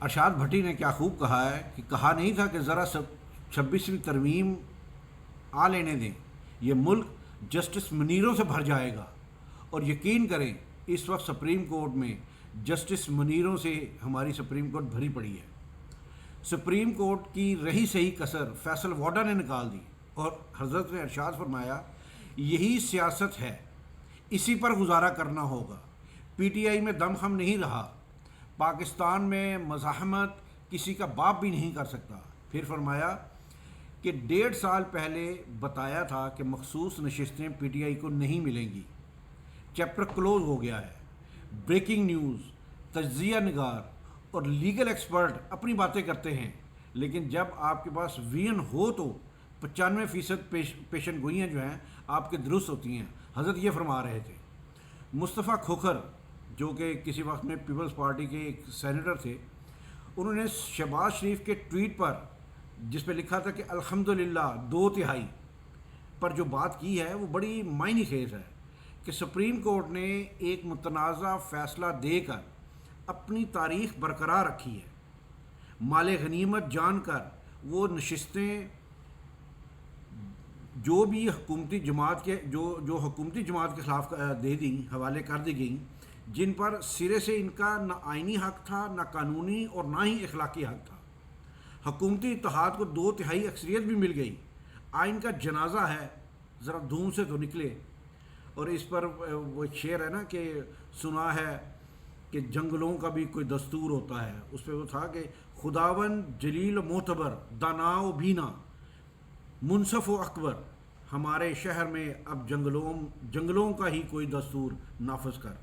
ارشاد بھٹی نے کیا خوب کہا ہے کہ کہا نہیں تھا کہ ذرا 26ویں ترمیم آ لینے دیں، یہ ملک جسٹس منیروں سے بھر جائے گا۔ اور یقین کریں اس وقت سپریم کورٹ میں جسٹس منیروں سے ہماری سپریم کورٹ بھری پڑی ہے۔ سپریم کورٹ کی رہی صحیح کسر فیصل واڈا نے نکال دی، اور حضرت نے ارشاد فرمایا یہی سیاست ہے، اسی پر گزارا کرنا ہوگا۔ پی ٹی آئی میں دم خم نہیں رہا، پاکستان میں مزاحمت کسی کا باپ بھی نہیں کر سکتا۔ پھر فرمایا کہ 1.5 سال پہلے بتایا تھا کہ مخصوص نشستیں پی ٹی آئی کو نہیں ملیں گی، چیپٹر کلوز ہو گیا ہے۔ بریکنگ نیوز، تجزیہ نگار اور لیگل ایکسپرٹ اپنی باتیں کرتے ہیں، لیکن جب آپ کے پاس وین ہو تو 95% پیشن گوئیاں جو ہیں آپ کے درست ہوتی ہیں۔ حضرت یہ فرما رہے تھے۔ مصطفیٰ کھوکھر جو کہ کسی وقت میں پیپلز پارٹی کے ایک سینیٹر تھے، انہوں نے شہباز شریف کے ٹویٹ پر جس پہ لکھا تھا کہ الحمدللہ 2/3 پر جو بات کی ہے وہ بڑی معنی خیز ہے کہ سپریم کورٹ نے ایک متنازع فیصلہ دے کر اپنی تاریخ برقرار رکھی ہے۔ مال غنیمت جان کر وہ نشستیں جو بھی حکومتی جماعت کے جو حکومتی جماعت کے خلاف دے دیں، حوالے کر دی گئیں، جن پر سرے سے ان کا نہ آئینی حق تھا، نہ قانونی اور نہ ہی اخلاقی حق تھا۔ حکومتی اتحاد کو 2/3 اکثریت بھی مل گئی۔ آئین کا جنازہ ہے، ذرا دھوم سے تو نکلے۔ اور اس پر وہ ایک شعر ہے نا کہ سنا ہے کہ جنگلوں کا بھی کوئی دستور ہوتا ہے، اس پہ وہ تھا کہ خداون جلیل و معتبر، دانا و بینا، منصف و اکبر، ہمارے شہر میں اب جنگلوں کا ہی کوئی دستور نافذ کر۔